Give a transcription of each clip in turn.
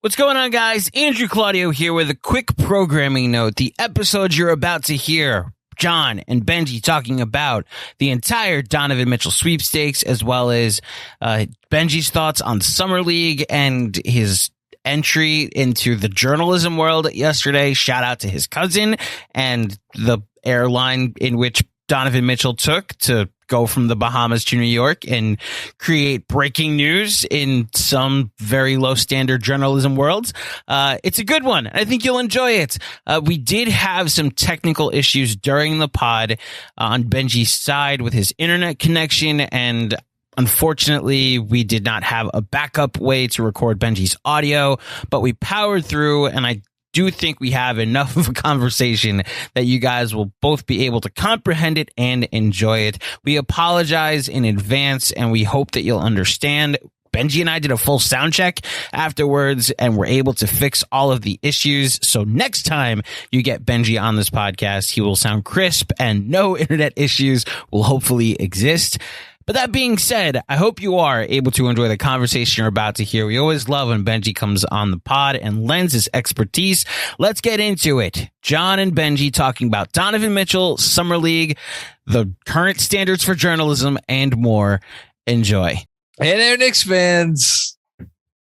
What's going on, guys? Andrew Claudio here with a quick programming note. The episode you're about to hear, Jon and Benjy talking about the entire Donovan Mitchell sweepstakes, as well as Benjy's thoughts on Summer League and his entry into the journalism world yesterday. Shout out to his cousin and the airline in which Donovan Mitchell took to go from the Bahamas to New York and create breaking news in some very low standard journalism worlds. It's a good one. I think you'll enjoy it. We did have some technical issues during the pod on Benjy's side with his internet connection, and unfortunately, we did not have a backup way to record Benjy's audio, but we powered through, and I do think we have enough of a conversation that you guys will both be able to comprehend it and enjoy it. We apologize in advance, and we hope that you'll understand. Benjy and I did a full sound check afterwards, and we're able to fix all of the issues. So next time you get Benjy on this podcast, he will sound crisp and no internet issues will hopefully exist. But that being said, I hope you are able to enjoy the conversation you're about to hear. We always love when Benjy comes on the pod and lends his expertise. Let's get into it. Jon and Benjy talking about Donovan Mitchell, Summer League, the current standards for journalism, and more. Enjoy. Hey there, Knicks fans.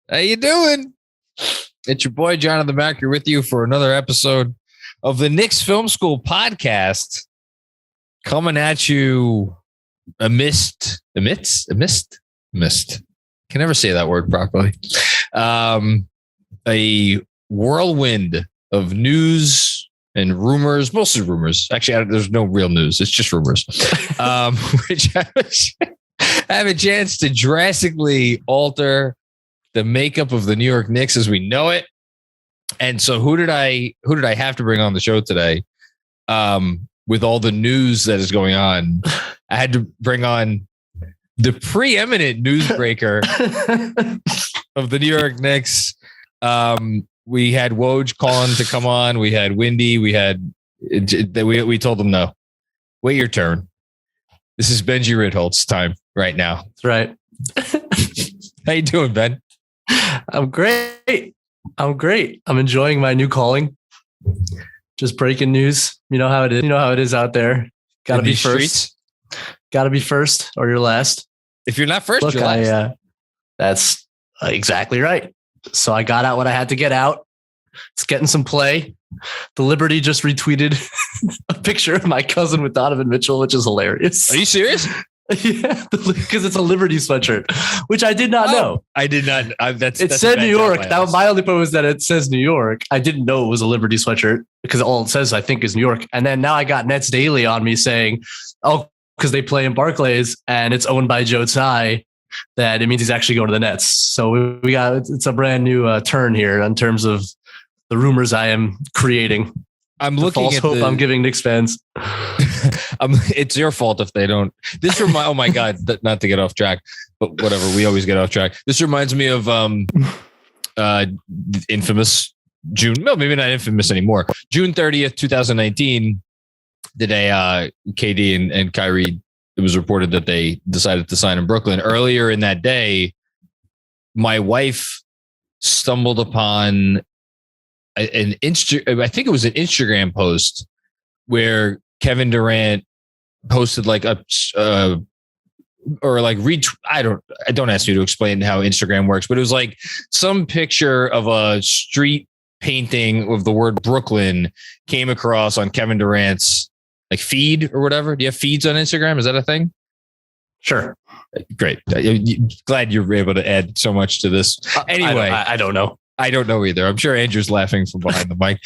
How you doing? It's your boy, Jonathan Macri, with you for another episode of the Knicks Film School podcast. Coming at you amidst. Can never say that word properly. A whirlwind of news and rumors, mostly rumors. Actually, there's no real news. It's just rumors, which have a chance to drastically alter the makeup of the New York Knicks as we know it. And so who did I have to bring on the show today? With all the news that is going on, I had to bring on the preeminent newsbreaker of the New York Knicks. We had Woj calling to come on. We had Windy. We told them no. Wait your turn. This is Benjy Ritholtz time right now. That's right. How you doing, Ben? I'm great. I'm enjoying my new calling. Just breaking news. You know how it is. You know how it is out there. Got to be first. Streets? Got to be first or you're last. If you're not first, you're last. That's exactly right. So I got out what I had to get out. It's getting some play. The Liberty just retweeted a picture of my cousin with Donovan Mitchell, which is hilarious. Are you serious? Yeah, because it's a Liberty sweatshirt, which I did not know. I did not. It said New York. My only point was that it says New York. I didn't know it was a Liberty sweatshirt because all it says, I think, is New York. And then now I got Nets Daily on me saying, oh, because they play in Barclays and it's owned by Joe Tsai, that it means he's actually going to the Nets. So it's a brand new turn here in terms of the rumors I am creating. I'm looking false at hope I'm giving Knicks fans. It's your fault if they don't. Oh my God, not to get off track, but whatever. We always get off track. This reminds me of infamous June. No, maybe not infamous anymore. June 30th, 2019, the day KD and Kyrie, it was reported that they decided to sign in Brooklyn. Earlier in that day, my wife stumbled upon I think it was an Instagram post where Kevin Durant posted like I don't ask you to explain how Instagram works, but it was like some picture of a street painting of the word Brooklyn came across on Kevin Durant's like feed or whatever. Do you have feeds on Instagram? Is that a thing? Sure. Great. Glad you were able to add so much to this. Anyway, I don't know. I don't know either. I'm sure Andrew's laughing from behind the mic.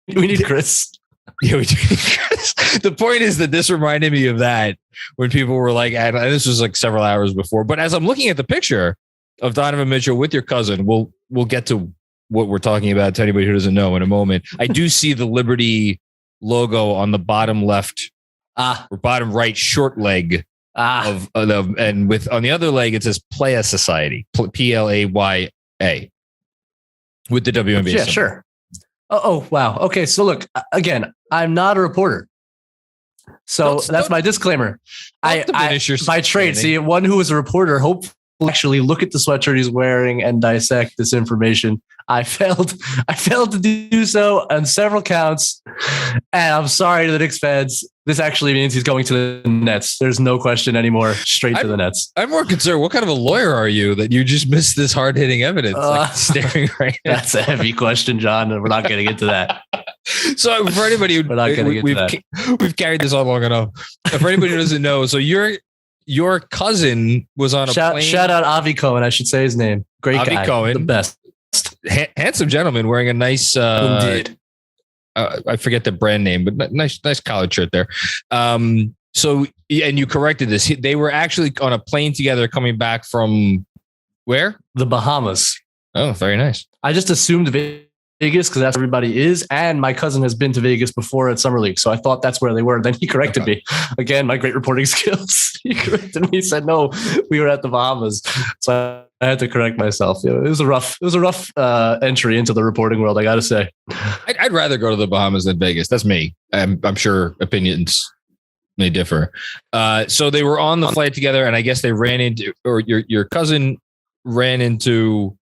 We need Chris. Yeah, we do. The point is that this reminded me of that when people were like, and this was like several hours before. But as I'm looking at the picture of Donovan Mitchell with your cousin, we'll get to what we're talking about to anybody who doesn't know in a moment. I do see the Liberty logo on the bottom left or bottom right short leg and with on the other leg it says Playa Society, PLAYA, with the WNBA. Yeah, sure. Oh, wow. Okay. So look, again, I'm not a reporter. So that's my disclaimer. I by trade, see, one who is a reporter, actually look at the sweatshirt he's wearing and dissect this information. I failed to do so on several counts. And I'm sorry to the Knicks fans. This actually means he's going to the Nets. There's no question anymore. Straight to the Nets. I'm more concerned. What kind of a lawyer are you that you just missed this hard-hitting evidence? Staring right now. That's a heavy question, John. And we're not getting into that. So for anybody we've carried this on long enough. For anybody who doesn't know, so your cousin was on a plane. Shout out Avi Cohen. I should say his name. Great Avi guy. Cohen, the best. Handsome gentleman wearing a nice. Indeed. I forget the brand name, but nice collared shirt there. So, and you corrected this. They were actually on a plane together coming back from where? The Bahamas. Oh, very nice. I just assumed Vegas because that's where everybody is. And my cousin has been to Vegas before at Summer League. So I thought that's where they were. Then he corrected me. Again, my great reporting skills. He corrected me. He said, no, we were at the Bahamas. So I had to correct myself. It was a rough entry into the reporting world, I got to say. I'd rather go to the Bahamas than Vegas. That's me. I'm sure opinions may differ. So they were on the flight together, and I guess they ran into, or your cousin ran into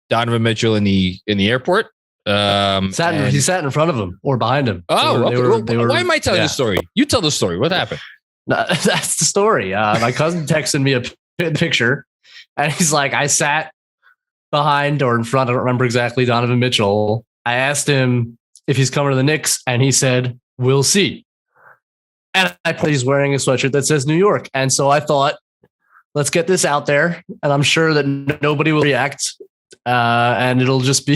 Donovan Mitchell in the airport. He sat in front of him or behind him. Oh, why am I telling the story? You tell the story. What happened? No, that's the story. My cousin texted me a picture, and he's like, I sat behind or in front, I don't remember exactly, Donovan Mitchell. I asked him if he's coming to the Knicks, and he said, we'll see. And he's wearing a sweatshirt that says New York. And so I thought, let's get this out there. And I'm sure that nobody will react. And it'll just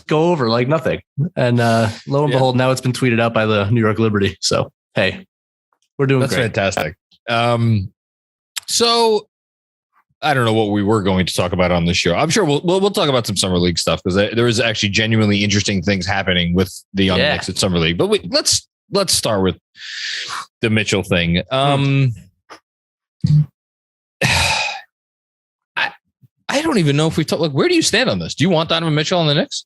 go over like nothing. And lo and behold, now it's been tweeted out by the New York Liberty. So, hey, we're doing That's great. Fantastic. So I don't know what we were going to talk about on the show. I'm sure we'll talk about some summer league stuff because there is actually genuinely interesting things happening with the young Knicks at summer league. But let's start with the Mitchell thing. I don't even know if we talk. Like, where do you stand on this? Do you want Donovan Mitchell on the Knicks?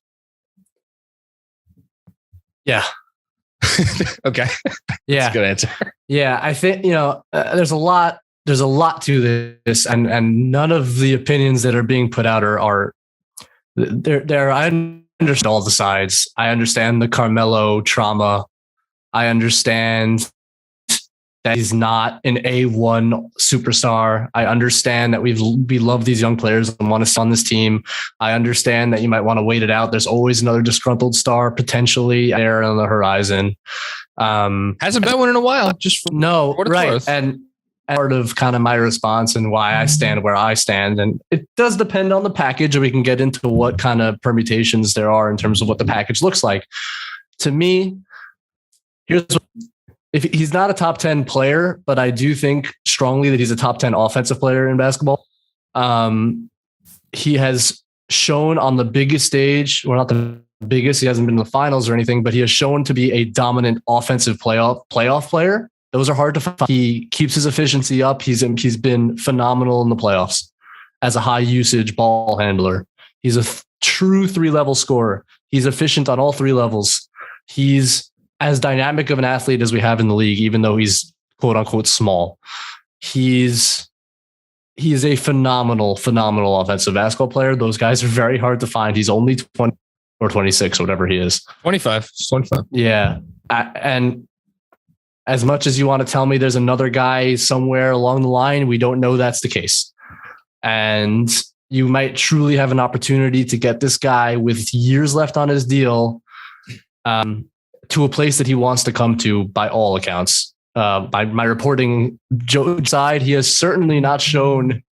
Yeah. Okay. Yeah. That's a good answer. Yeah, I think there's a lot to this, and none of the opinions that are being put out are there. I understand all the sides. I understand the Carmelo trauma. I understand that he's not an A1 superstar. I understand that we love these young players and want to stay on this team. I understand that you might want to wait it out. There's always another disgruntled star potentially there on the horizon. Hasn't been one in a while. Right. And part of kind of my response and why I stand where I stand. And it does depend on the package, and we can get into what kind of permutations there are in terms of what the package looks like. To me, if he's not a top 10 player, but I do think strongly that he's a top 10 offensive player in basketball. He has shown on the biggest stage, well, not the biggest, he hasn't been in the finals or anything, but he has shown to be a dominant offensive playoff player. Those are hard to find. He keeps his efficiency up. He's been phenomenal in the playoffs as a high usage ball handler. He's a true 3-level scorer. He's efficient on all 3 levels. He's as dynamic of an athlete as we have in the league, even though he's quote unquote small. He's a phenomenal offensive basketball player. Those guys are very hard to find. He's only 20 or 26 or whatever he is. 25. Yeah. And as much as you want to tell me there's another guy somewhere along the line, we don't know that's the case. And you might truly have an opportunity to get this guy with years left on his deal to a place that he wants to come to by all accounts. By my reporting side, he has certainly not shown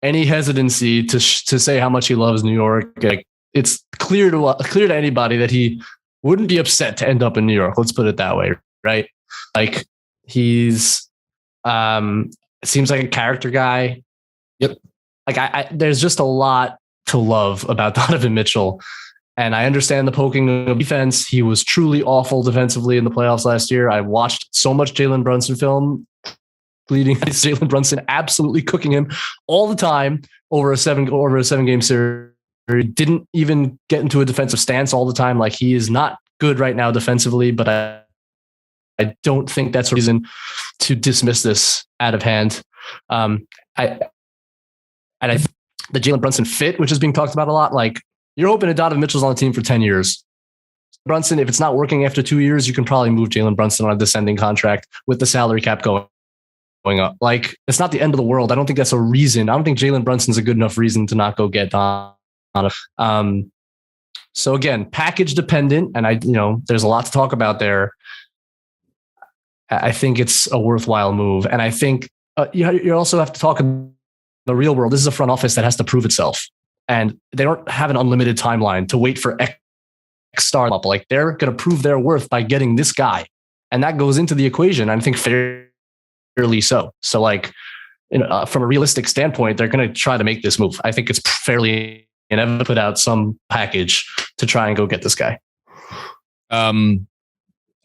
any hesitancy to say how much he loves New York. Like, it's clear to anybody that he wouldn't be upset to end up in New York. Let's put it that way, right? Like, he's seems like a character guy. Yep. Like there's just a lot to love about Donovan Mitchell. And I understand the poking of defense. He was truly awful defensively in the playoffs last year. I watched so much Jalen Brunson film, leading Jalen Brunson absolutely cooking him all the time over a 7-game series. He didn't even get into a defensive stance all the time. Like, he is not good right now defensively, but I don't think that's a reason to dismiss this out of hand. I think the Jalen Brunson fit, which is being talked about a lot, like you're hoping that Donovan Mitchell's on the team for 10 years. Brunson, if it's not working after 2 years, you can probably move Jalen Brunson on a descending contract with the salary cap going up. Like, it's not the end of the world. I don't think that's a reason. I don't think Jalen Brunson's a good enough reason to not go get Donovan. So again, package dependent, and there's a lot to talk about there. I think it's a worthwhile move, and I think you also have to talk in the real world. This is a front office that has to prove itself, and they don't have an unlimited timeline to wait for X star up. Like, they're going to prove their worth by getting this guy, and that goes into the equation. I think fairly so. So, like, from a realistic standpoint, they're going to try to make this move. I think it's fairly inevitable to put out some package to try and go get this guy. I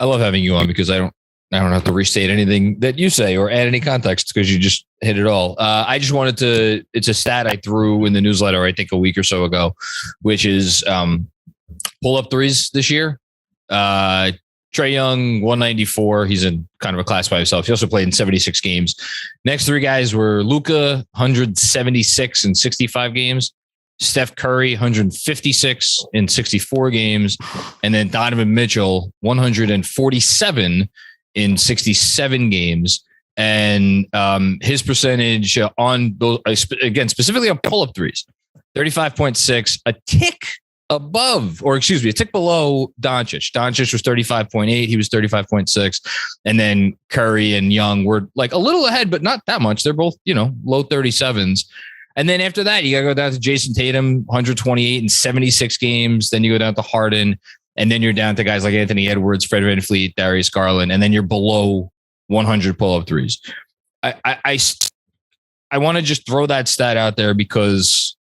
love having you on because I don't have to restate anything that you say or add any context because you just hit it all. I just wanted to, it's a stat I threw in the newsletter, I think a week or so ago, which is pull-up threes this year. Trae Young, 194. He's in kind of a class by himself. He also played in 76 games. Next three guys were Luka, 176 in 65 games. Steph Curry, 156 in 64 games. And then Donovan Mitchell, 147 in 67 games. And his percentage on those, again, specifically on pull-up threes, 35.6, a tick below Doncic. Doncic was 35.8. He was 35.6. And then Curry and Young were like a little ahead, but not that much. They're both, low 37s. And then after that, you got to go down to Jason Tatum, 128 in 76 games. Then you go down to Harden. And then you're down to guys like Anthony Edwards, Fred VanVleet, Darius Garland. And then you're below 100 pull-up threes. I want to just throw that stat out there because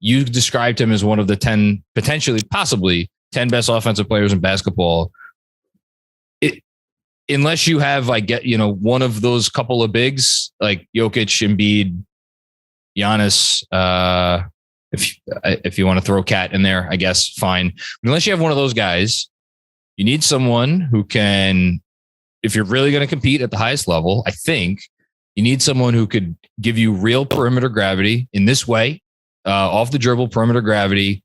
you described him as one of the 10, possibly 10 best offensive players in basketball. Unless you have one of those couple of bigs like Jokic, Embiid, Giannis, if you want to throw Cat in there, I guess fine. But unless you have one of those guys, you need someone who can, if you're really going to compete at the highest level, I think you need someone who could give you real perimeter gravity in this way, off the dribble perimeter gravity,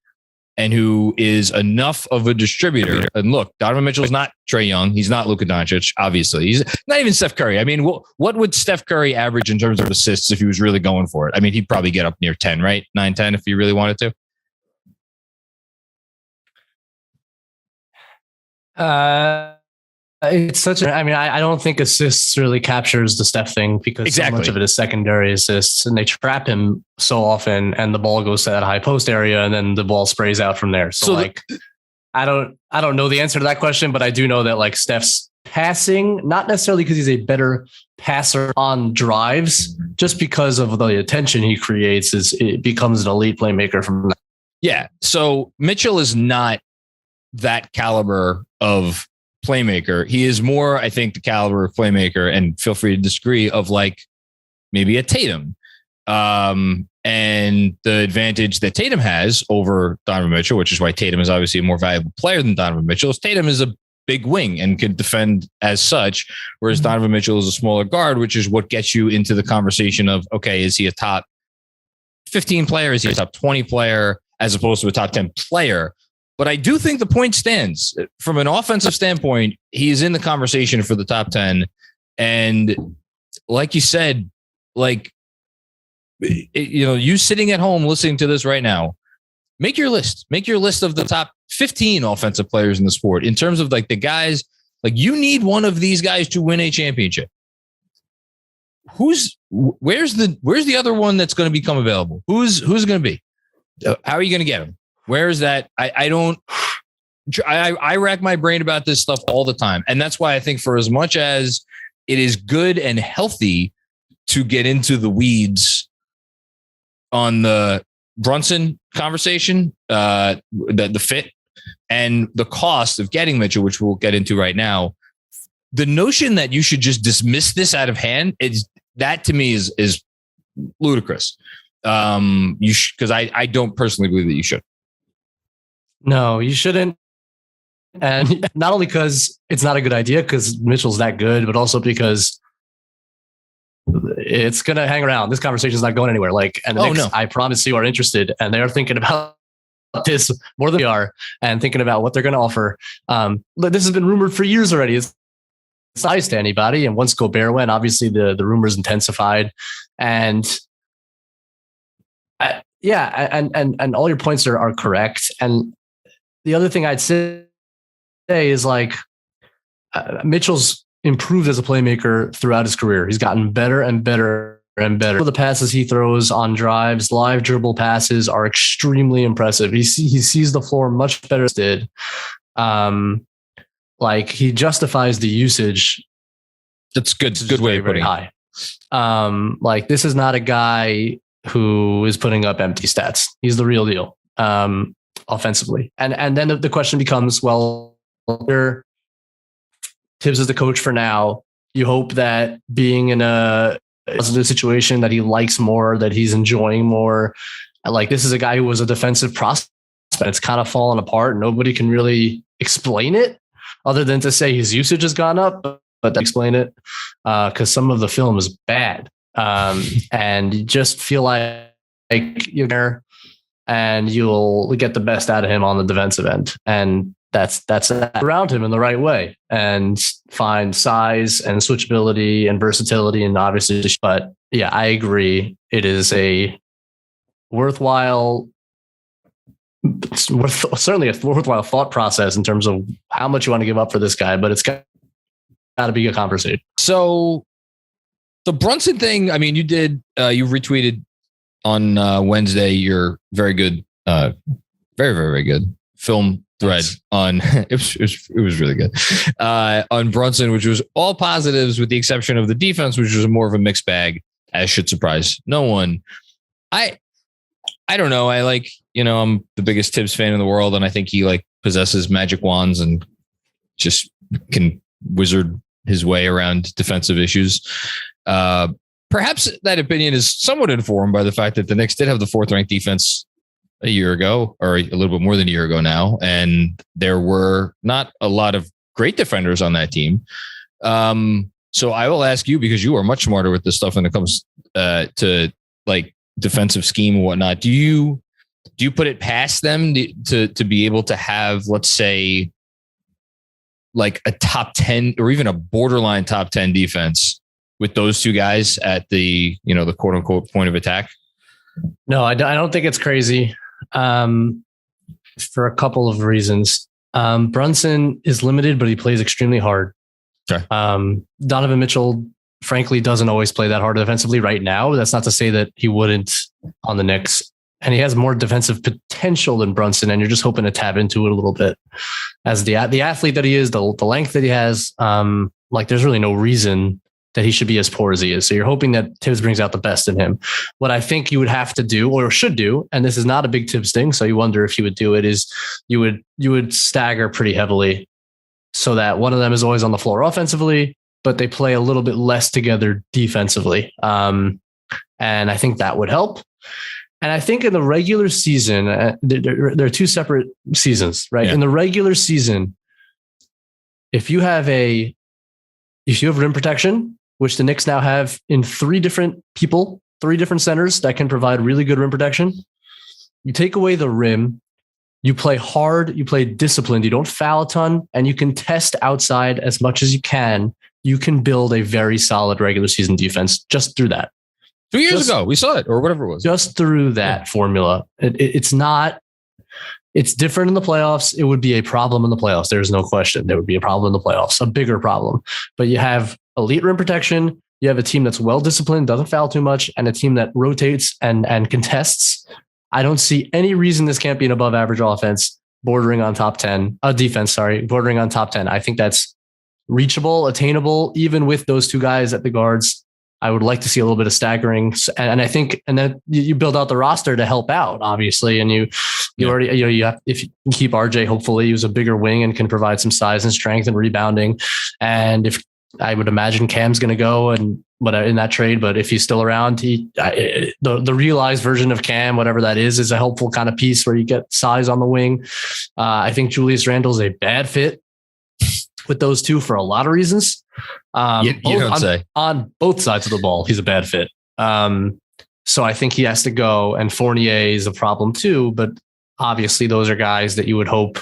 and who is enough of a distributor. And look, Donovan Mitchell's not Trae Young. He's not Luka Doncic, obviously. He's not even Steph Curry. I mean, what would Steph Curry average in terms of assists if he was really going for it? I mean, he'd probably get up near 10, right? 9, 10 if he really wanted to. It's such a, I don't think assists really captures the Steph thing because so much of it is secondary assists, and they trap him so often and the ball goes to that high post area and then the ball sprays out from there. So I don't know the answer to that question, but I do know that like Steph's passing, not necessarily because he's a better passer on drives, just because of the attention he creates, it becomes an elite playmaker from that. Yeah. So Mitchell is not that caliber of playmaker. He is more, I think, the caliber of playmaker, and feel free to disagree, of like maybe a Tatum. And the advantage that Tatum has over Donovan Mitchell, which is why Tatum is obviously a more valuable player than Donovan Mitchell, is Tatum is a big wing and can defend as such, whereas Donovan Mitchell is a smaller guard, which is what gets you into the conversation of, okay, is he a top 15 player? Is he a top 20 player as opposed to a top 10 player? But I do think the point stands. From an offensive standpoint, he's in the conversation for the top 10. And like you said, you sitting at home listening to this right now, make your list. Make your list of the top 15 offensive players in the sport in terms of like the guys. Like, you need one of these guys to win a championship. Where's the other one that's going to become available? Who's going to be? How are you going to get him? Where is that? I rack my brain about this stuff all the time. And that's why I think for as much as it is good and healthy to get into the weeds on the Brunson conversation, the fit and the cost of getting Mitchell, which we'll get into right now, the notion that you should just dismiss this out of hand, that to me is ludicrous. Because I don't personally believe that you should. No, you shouldn't. And not only because it's not a good idea because Mitchell's that good, but also because it's going to hang around. This conversation is not going anywhere. Like, and the Knicks, I promise you, are interested, and they're thinking about this more than we are, and thinking about what they're going to offer. This has been rumored for years already. It's size to anybody, and once Gobert went, obviously the rumors intensified, and and all your points are correct. And the other thing I'd say is like Mitchell's improved as a playmaker throughout his career. He's gotten better and better and better. The passes he throws on drives, live dribble passes, are extremely impressive. He sees the floor much better than did. Like, he justifies the usage. That's good. Good way of putting it. High. Like, this is not a guy who is putting up empty stats. He's the real deal, offensively. And then the question becomes, well, Tibbs is the coach for now. You hope that being in a positive situation that he likes more, that he's enjoying more. Like, this is a guy who was a defensive prospect. It's kind of fallen apart. Nobody can really explain it other than to say his usage has gone up, but explain it because some of the film is bad. And you just feel like you're there and you'll get the best out of him on the defensive end. And that's around him in the right way and find size and switchability and versatility. And obviously, but yeah, I agree. It is a worthwhile, certainly a worthwhile thought process in terms of how much you want to give up for this guy, but it's got to be a conversation. So the Brunson thing, I mean, you retweeted on Wednesday your very good, very, very, very good film thread on, it was really good, on Brunson, which was all positives with the exception of the defense, which was more of a mixed bag, as should surprise no one. I don't know. I'm the biggest Tibbs fan in the world, and I think he possesses magic wands and just can wizard his way around defensive issues. Perhaps that opinion is somewhat informed by the fact that the Knicks did have the 4th ranked defense a year ago, or a little bit more than a year ago now. And there were not a lot of great defenders on that team. So I will ask you, because you are much smarter with this stuff when it comes to defensive scheme and whatnot. Do you put it past them to be able to have, let's say, like a top 10 or even a borderline top 10 defense with those two guys at the quote unquote point of attack? No, I don't think it's crazy. For a couple of reasons. Brunson is limited, but he plays extremely hard. Okay. Donovan Mitchell, frankly, doesn't always play that hard defensively right now. That's not to say that he wouldn't on the Knicks. And he has more defensive potential than Brunson, and you're just hoping to tap into it a little bit. As the athlete that he is, the length that he has, there's really no reason that he should be as poor as he is. So you're hoping that Tibbs brings out the best in him. What I think you would have to do, or should do, and this is not a big Tibbs thing, so you wonder if you would do it, is you would stagger pretty heavily so that one of them is always on the floor offensively, but they play a little bit less together defensively. And I think that would help. And I think in the regular season, there are two separate seasons, right? Yeah. In the regular season, if you have rim protection, which the Knicks now have in 3 different centers that can provide really good rim protection. You take away the rim, you play hard, you play disciplined, you don't foul a ton, and you can test outside as much as you can. You can build a very solid regular season defense just through that. 2 years ago, we saw it, or whatever it was. Just through that formula. It's different in the playoffs. It would be a problem in the playoffs. There's no question. There would be a problem in the playoffs, a bigger problem. But you have elite rim protection. You have a team that's well-disciplined, doesn't foul too much, and a team that rotates and contests. I don't see any reason this can't be an above average offense, bordering on top 10, bordering on top 10. I think that's reachable, attainable, even with those 2 guys at the guards. I would like to see a little bit of staggering, and I think, and then you build out the roster to help out, obviously. And you already, you have, if you can keep RJ, hopefully he's a bigger wing and can provide some size and strength and rebounding. And if I would imagine Cam's going to go in that trade, but if he's still around, the realized version of Cam, whatever that is a helpful kind of piece where you get size on the wing. I think Julius Randle's a bad fit with those two for a lot of reasons. You don't say. On both sides of the ball, he's a bad fit. So I think he has to go, and Fournier is a problem too. But obviously, those are guys that you would hope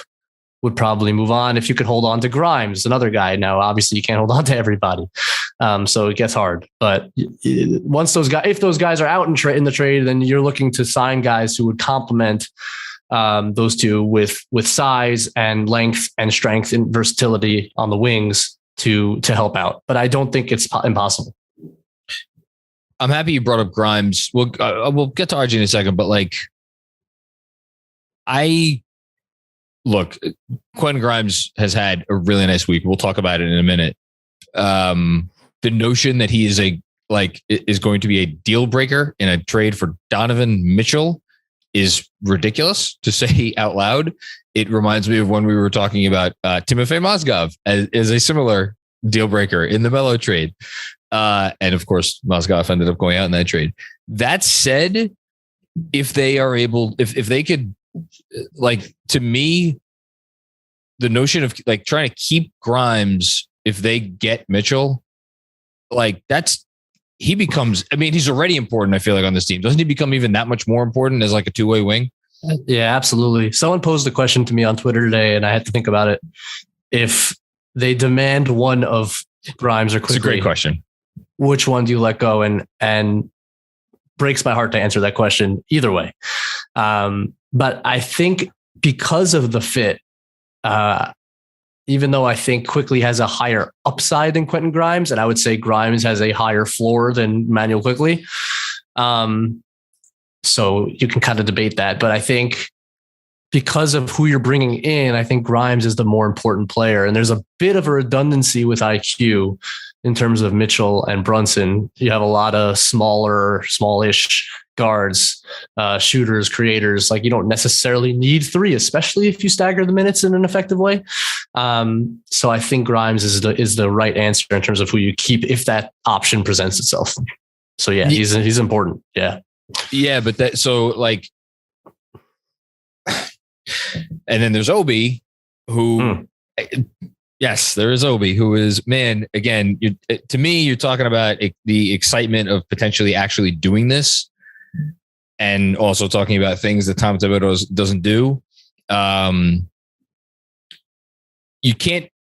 would probably move on. If you could hold on to Grimes, another guy. Now, obviously, you can't hold on to everybody, so it gets hard. But once if those guys are out in the trade, then you're looking to sign guys who would complement those two with size and length and strength and versatility on the wings to help out. But I don't think it's impossible. I'm happy you brought up Grimes. We'll get to RJ in a second, but like, Quentin Grimes has had a really nice week. We'll talk about it in a minute. The notion that he is going to be a deal breaker in a trade for Donovan Mitchell is ridiculous to say out loud. It reminds me of when we were talking about Timofey Mozgov as a similar deal breaker in the Melo trade. And of course, Mozgov ended up going out in that trade. That said, if they are able, if they could, like, to me, the notion of like trying to keep Grimes, if they get Mitchell, like he becomes, I mean, he's already important, I feel like, on this team. Doesn't he become even that much more important as like a two-way wing? Yeah, absolutely. Someone posed a question to me on Twitter today, and I had to think about it. If they demand one of Grimes or Quickly, it's a great question. Which one do you let go? And breaks my heart to answer that question either way. But I think because of the fit, even though I think Quickly has a higher upside than Quentin Grimes, and I would say Grimes has a higher floor than Manuel Quickly. So you can kind of debate that, but I think because of who you're bringing in, I think Grimes is the more important player. And there's a bit of a redundancy with IQ in terms of Mitchell and Brunson. You have a lot of smallish guards, shooters, creators. Like, you don't necessarily need three, especially if you stagger the minutes in an effective way. So I think Grimes is the right answer in terms of who you keep if that option presents itself. So yeah, he's important. Yeah. Yeah, but and then there's Obi, who, yes, there is Obi, who is, man, again, to me, you're talking about the excitement of potentially actually doing this, and also talking about things that Tom Thibodeau doesn't do.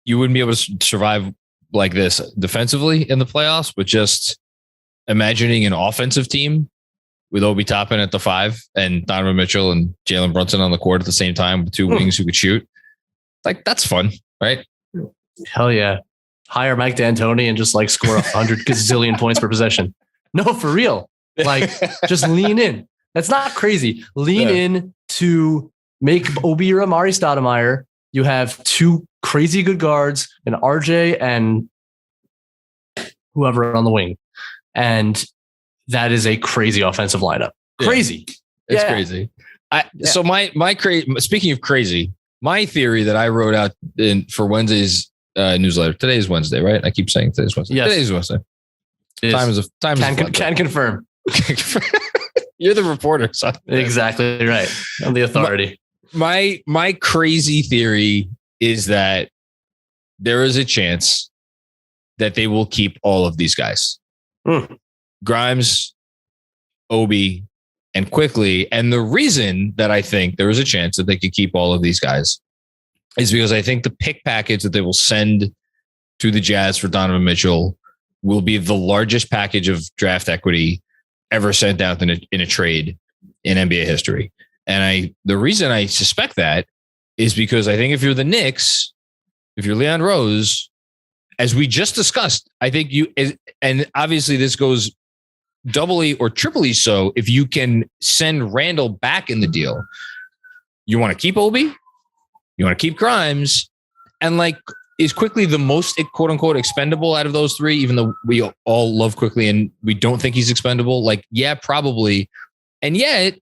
You wouldn't be able to survive like this defensively in the playoffs, but just imagining an offensive team with Obi Toppin at the 5 and Donovan Mitchell and Jalen Brunson on the court at the same time with two wings who could shoot. Like, that's fun, right? Hell yeah. Hire Mike D'Antoni and just like score 100 gazillion points per possession. No, for real. Like, just lean in. That's not crazy. Lean in to make Obi or Amari Stoudemire. You have two crazy good guards, and RJ and whoever on the wing. And that is a crazy offensive lineup. Crazy. It's crazy. So speaking of crazy, my theory that I wrote out for Wednesday's newsletter. Today is Wednesday, right? I keep saying today's Wednesday. Yes. Today's Wednesday. Can confirm. You're the reporter. So. Exactly right. I'm the authority. My crazy theory is that there is a chance that they will keep all of these guys. Grimes, Obi, and Quickly. And the reason that I think there is a chance that they could keep all of these guys is because I think the pick package that they will send to the Jazz for Donovan Mitchell will be the largest package of draft equity ever sent out in a trade in NBA history. And the reason I suspect that is because I think if you're the Knicks, if you're Leon Rose, as we just discussed, I think and obviously this goes doubly or triply so if you can send Randall back in the deal. You want to keep Obi, you want to keep Grimes, and like, is Quickly the most quote unquote expendable out of those three, even though we all love Quickly and we don't think he's expendable? Like, yeah, probably. And yet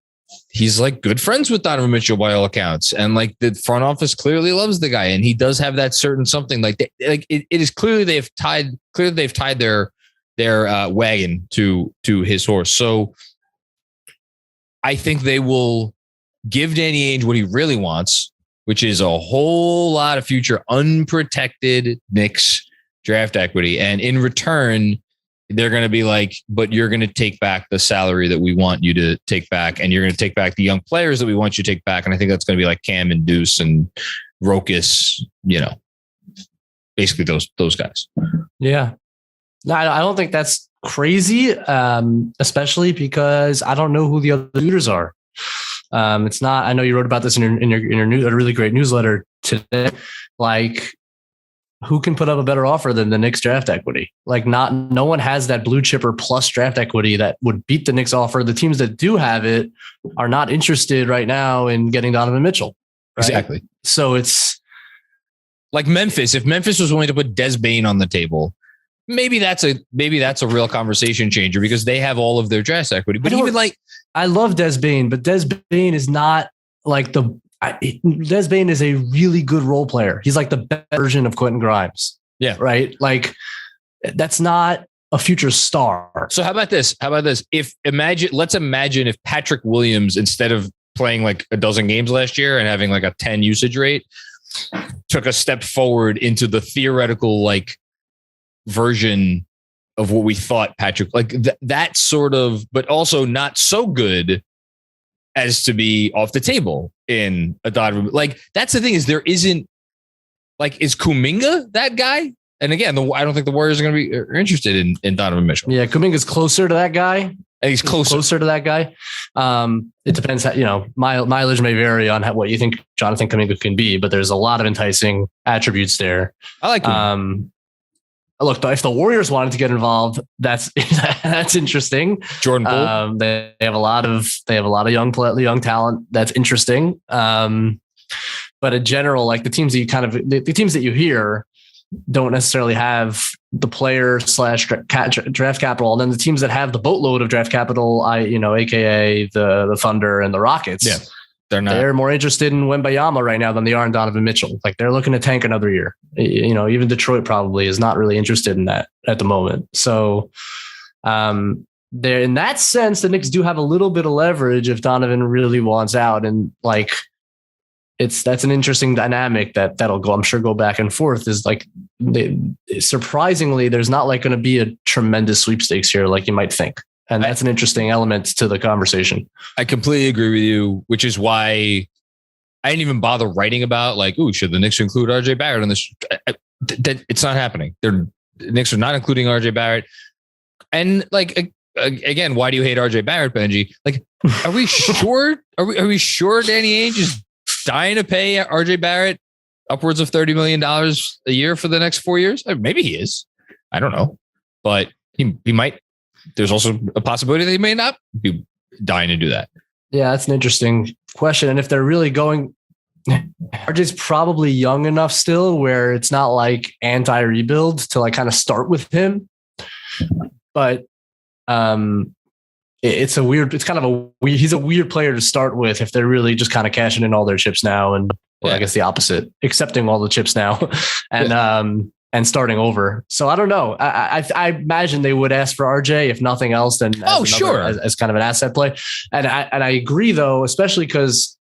he's like good friends with Donovan Mitchell by all accounts. And like, the front office clearly loves the guy, and he does have that certain something like that. Like, it is clearly they've tied their wagon to his horse. So I think they will give Danny Ainge what he really wants, which is a whole lot of future unprotected Knicks draft equity. And in return, they're going to be like, but you're going to take back the salary that we want you to take back. And you're going to take back the young players that we want you to take back. And I think that's going to be like Cam and Deuce and Rokas, basically those guys. Yeah. No, I don't think that's crazy, especially because I don't know who the other shooters are. It's not. I know you wrote about this in your a really great newsletter today. Like, who can put up a better offer than the Knicks draft equity? Like, no one has that blue chipper plus draft equity that would beat the Knicks offer. The teams that do have it are not interested right now in getting Donovan Mitchell. Right? Exactly. So it's like Memphis. If Memphis was willing to put Des Bane on the table, maybe that's a real conversation changer because they have all of their draft equity. But I love Des Bane, but Des Bane is not like Des Bane is a really good role player. He's like the best version of Quentin Grimes. Yeah. Right. Like, that's not a future star. So how about this? Let's imagine if Patrick Williams, instead of playing like a dozen games last year and having like a 10 usage rate, took a step forward into the theoretical like version of what we thought Patrick, like that sort of, but also not so good as to be off the table in a Donovan. Like, that's the thing, is there isn't, like, is Kuminga that guy? And again, I don't think the Warriors are going to be interested in Donovan Mitchell. Yeah, Kuminga's closer to that guy. And he's closer to that guy. It depends how, mileage may vary on what you think Jonathan Kuminga can be, but there's a lot of enticing attributes there. I like him. Look, if the Warriors wanted to get involved, that's interesting. Jordan Poole. They have a lot of young talent. That's interesting. But in general, like the teams that the teams that you hear don't necessarily have the player / draft capital. And then the teams that have the boatload of draft capital, AKA the Thunder and the Rockets. Yeah. They're more interested in Wembayama right now than they are in Donovan Mitchell. Like, they're looking to tank another year. Even Detroit probably is not really interested in that at the moment. So there, in that sense, the Knicks do have a little bit of leverage if Donovan really wants out. And like, that's an interesting dynamic that'll go back and forth. Is like, surprisingly, there's not like going to be a tremendous sweepstakes here like you might think. And that's an interesting element to the conversation. I completely agree with you, which is why I didn't even bother writing about like, should the Knicks include RJ Barrett on this? It's not happening. The Knicks are not including RJ Barrett. And like, again, why do you hate RJ Barrett, Benjy? Like, are we sure? Are we sure Danny Ainge is dying to pay RJ Barrett upwards of $30 million a year for the next 4 years? Maybe he is. I don't know, but he might. There's also a possibility that he may not be dying to do that. Yeah, that's an interesting question. And if they're really going, RJ's probably young enough still where it's not like anti-rebuild to like kind of start with him. But he's a weird player to start with if they're really just kind of cashing in all their chips now. And I guess the opposite, accepting all the chips now. And starting over. So I don't know. I imagine they would ask for RJ, if nothing else, than as kind of an asset play. And I agree though, especially because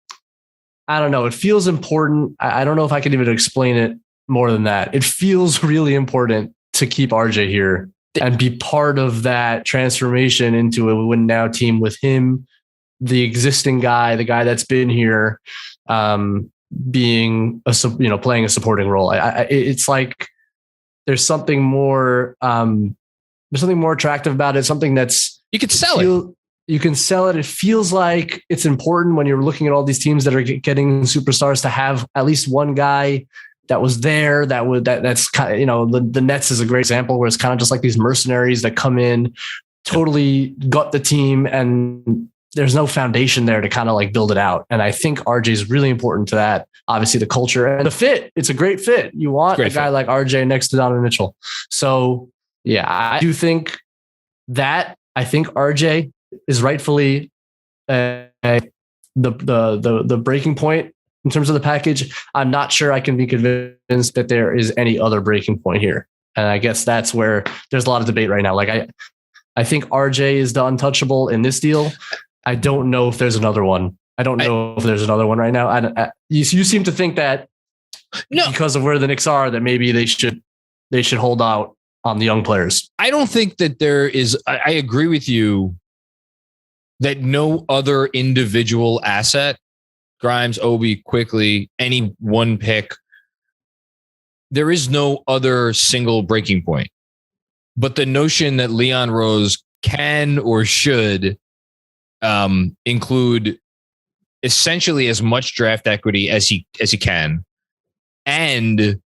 I don't know, it feels important. I don't know if I can even explain it more than that. It feels really important to keep RJ here and be part of that transformation into a win now team with him, the existing guy, the guy that's been here, being playing a supporting role. It's like, there's something more attractive about it. Something that's, you could sell it. You can sell it. It feels like it's important when you're looking at all these teams that are getting superstars to have at least one guy that was there. That's kind of, the Nets is a great example where it's kind of just like these mercenaries that come in, totally gut the team, and there's no foundation there to kind of like build it out. And I think RJ is really important to that. Obviously the culture and the fit, it's a great fit. You want a guy like RJ next to Donovan Mitchell. So yeah, I do think that, I think RJ is rightfully the breaking point in terms of the package. I'm not sure I can be convinced that there is any other breaking point here. And I guess that's where there's a lot of debate right now. Like I think RJ is the untouchable in this deal. I don't know if there's another one I don't know if there's another one right now. You seem to think that because of where the Knicks are, that maybe they should hold out on the young players. I don't think that there is. I agree with you that no other individual asset, Grimes, Obi, quickly, any one pick, there is no other single breaking point. But the notion that Leon Rose can or should include essentially as much draft equity as he can, and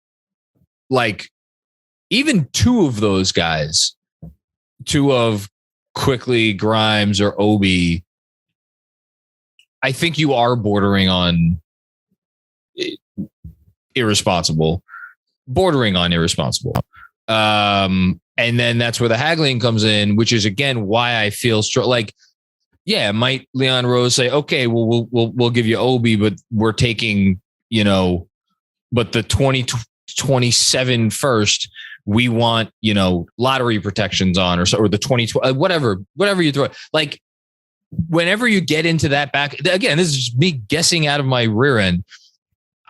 like even two of those guys, two of quickly Grimes or Obi, I think you are bordering on irresponsible. And then that's where the haggling comes in, which is again why I feel like, yeah, might Leon Rose say, okay, well, we'll give you Obi, but we're taking, but the 2027 first, we want, lottery protections on, or the 2020, whatever you throw. Like, whenever you get into that back, again, this is just me guessing out of my rear end.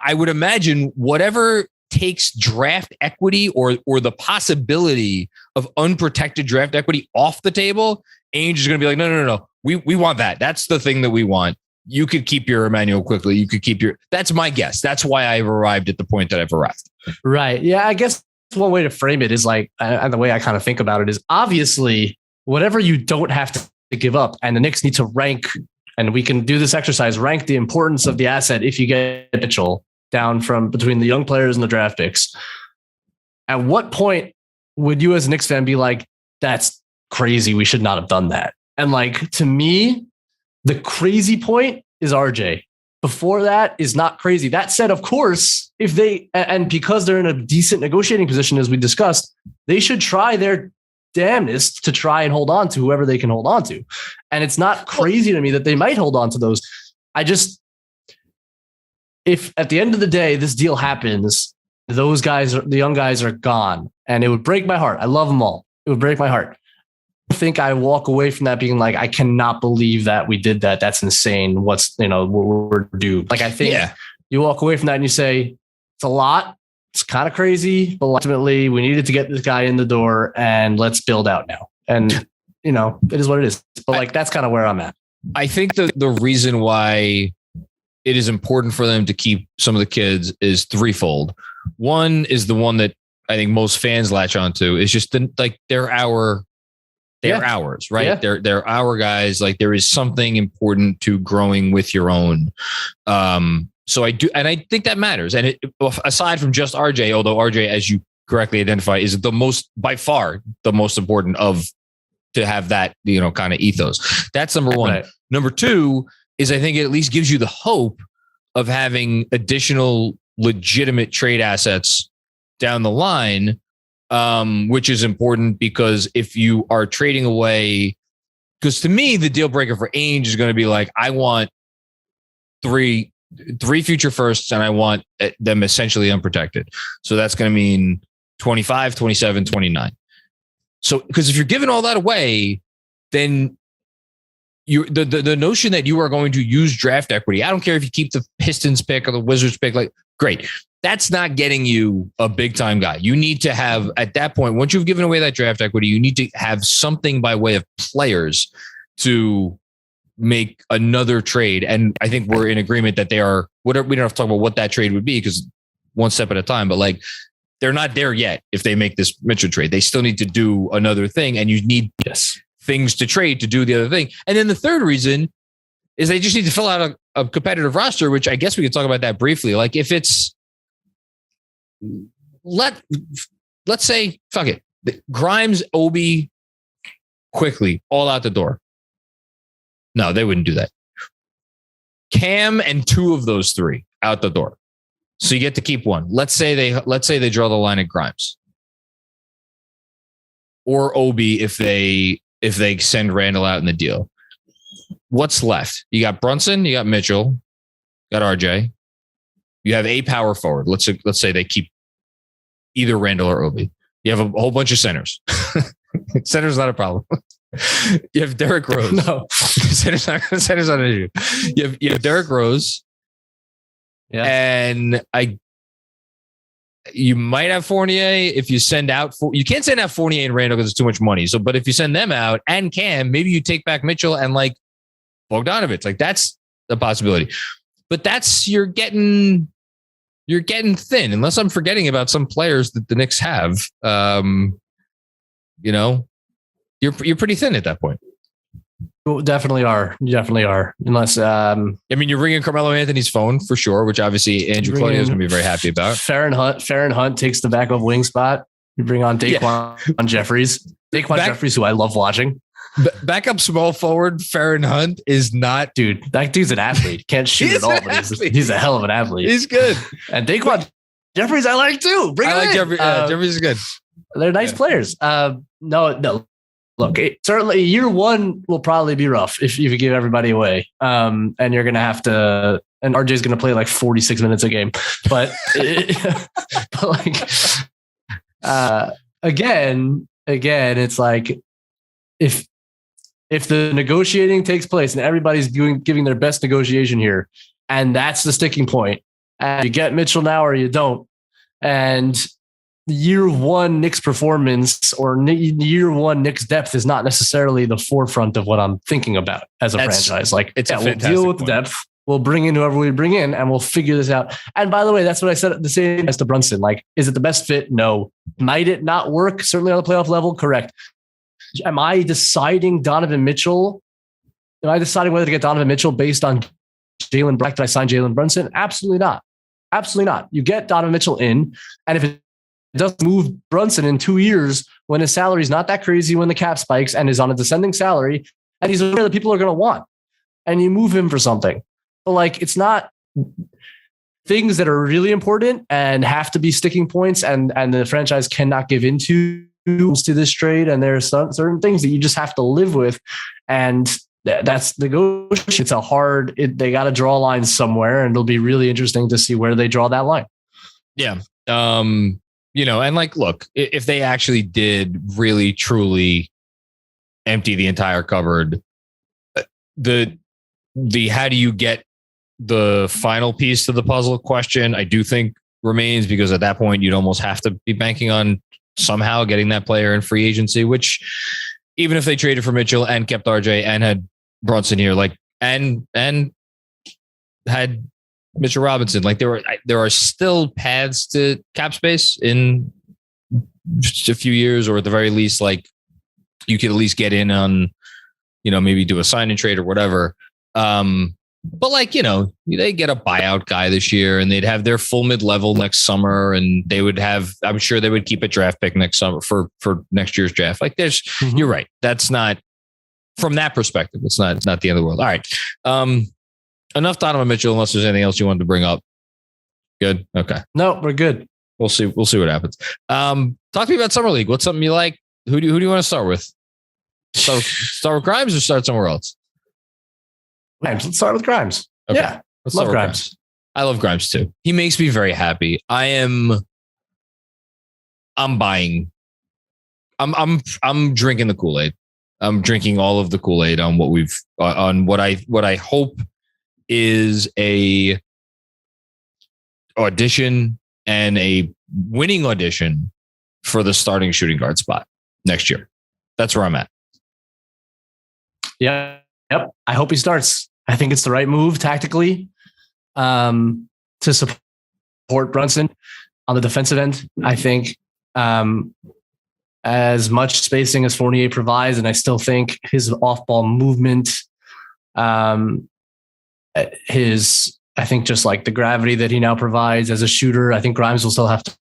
I would imagine whatever takes draft equity or the possibility of unprotected draft equity off the table, Ainge is going to be like, no. We want that. That's the thing that we want. You could keep your Emmanuel quickly. You could keep that's my guess. That's why I've arrived at the point that I've arrived. Right. Yeah. I guess one way to frame it is like, and the way I kind of think about it is obviously whatever you don't have to give up, and the Knicks need to rank, and we can do this exercise, rank the importance of the asset. If you get Mitchell down from between the young players and the draft picks, at what point would you as a Knicks fan be like, that's crazy, we should not have done that? And like, to me, the crazy point is RJ. Before that is not crazy. That said, of course, if they, and because they're in a decent negotiating position, as we discussed, they should try their damnedest to try and hold on to whoever they can hold on to. And it's not crazy to me that they might hold on to those. If at the end of the day, this deal happens, those guys, the young guys are gone, and it would break my heart. I love them all. It would break my heart. I think I walk away from that being like, I cannot believe that we did that. That's insane. We're due. Like, I think you walk away from that and you say, it's a lot. It's kind of crazy, but ultimately we needed to get this guy in the door, and let's build out now. And, it is what it is. But that's kind of where I'm at. I think the reason why it is important for them to keep some of the kids is threefold. One is the one that I think most fans latch onto, is just they're ours, right? Yeah. They're our guys. Like, there is something important to growing with your own. So I do, and I think that matters. And aside from just RJ, although RJ, as you correctly identify, is by far the most important to have that, kind of ethos. That's number one. Right. Number two is, I think it at least gives you the hope of having additional legitimate trade assets down the line, which is important, because if you are trading away, because to me, the deal breaker for Ainge is going to be like, I want three future firsts, and I want them essentially unprotected. So that's going to mean 25, 27, 29. So, because if you're giving all that away, then the notion that you are going to use draft equity, I don't care if you keep the Pistons pick or the Wizards pick, like, great. That's not getting you a big time guy. You need to have, at that point, once you've given away that draft equity, you need to have something by way of players to make another trade. And I think we're in agreement that they are, whatever. We don't have to talk about what that trade would be, because one step at a time, but like, they're not there yet. If they make this Mitchell trade, they still need to do another thing, and you need things to trade to do the other thing. And then the third reason is they just need to fill out a competitive roster, which I guess we could talk about that briefly. Like, if it's, let's say, fuck it, Grimes, Obi, quickly, all out the door. No, they wouldn't do that. Cam and two of those three out the door. So you get to keep one. Let's say they draw the line at Grimes or Obi if they send Randall out in the deal. What's left? You got Brunson, you got Mitchell, got RJ. You have a power forward. Let's say they keep either Randall or Obi. You have a whole bunch of centers. Center's not a problem. You have Derrick Rose. No. Center's not an issue. You have Derrick Rose. Yeah. And you might have Fournier if you send out. You can't send out Fournier and Randall because it's too much money. So, but if you send them out and Cam, maybe you take back Mitchell and like Bogdanovich. Like that's a possibility. But you're getting thin. Unless I'm forgetting about some players that the Knicks have. You're pretty thin at that point. You definitely are. Unless, you're ringing Carmelo Anthony's phone for sure, which obviously Andrew Claudio is going to be very happy about. Farron Hunt takes the backup wing spot. You bring on Daquan Jeffries. Jeffries, who I love watching. Backup small forward Farron Hunt is not. Dude, that dude's an athlete. Can't shoot at all, but he's a hell of an athlete. He's good. And Daquan Jeffries, I like too. Jeffries is good. They're nice players. No. Look, certainly year one will probably be rough if you give everybody away. And you're going to have to, and RJ's going to play like 46 minutes a game. But, again, it's like if the negotiating takes place and everybody's giving their best negotiation here, and that's the sticking point, and you get Mitchell now or you don't. And year one Knicks performance or year one Knicks depth is not necessarily the forefront of what I'm thinking about as a franchise. Like, we'll deal with the depth. We'll bring in whoever we bring in and we'll figure this out. And by the way, that's what I said the same as to Brunson. Like, is it the best fit? No. Might it not work? Certainly on the playoff level? Correct. Am I deciding Donovan Mitchell? Am I deciding whether to get Donovan Mitchell based on Jalen Brunson? Did I sign Jalen Brunson? Absolutely not. Absolutely not. You get Donovan Mitchell in, and if it doesn't move Brunson in 2 years when his salary is not that crazy, when the cap spikes and is on a descending salary, and he's a player that people are going to want, and you move him for something. But like, it's not things that are really important and have to be sticking points, and the franchise cannot give into to this trade. And there are certain things that you just have to live with, and that's negotiation. It's they got to draw lines somewhere, and it'll be really interesting to see where they draw that line. Yeah. And like, look, if they actually did really, truly empty the entire cupboard, the how do you get the final piece to the puzzle question, I do think remains, because at that point, you'd almost have to be banking on somehow getting that player in free agency, which even if they traded for Mitchell and kept RJ and had Brunson here, like, and had Mitchell Robinson, like there are still paths to cap space in just a few years, or at the very least, like, you could at least get in on, maybe do a sign and trade or whatever. But like, they get a buyout guy this year, and they'd have their full mid-level next summer, and they would have, I'm sure they would keep a draft pick next summer for next year's draft. Like, you're right. That's not, from that perspective, it's not the end of the world. All right. Enough Donovan Mitchell, unless there's anything else you wanted to bring up. Good. Okay. No, we're good. We'll see what happens. Talk to me about Summer League. What's something you like? Who do you want to start with? Start with Grimes or start somewhere else? Grimes. Let's start with Grimes. Okay. Yeah. Love Grimes. I love Grimes too. He makes me very happy. I'm buying. I'm drinking the Kool-Aid. I'm drinking all of the Kool-Aid on what I hope is a audition, and a winning audition for the starting shooting guard spot next year. That's where I'm at. Yeah. Yep. I hope he starts. I think it's the right move tactically to support Brunson on the defensive end. I think as much spacing as Fournier provides, and I still think his off-ball movement, I think just like the gravity that he now provides as a shooter, I think Grimes will still have to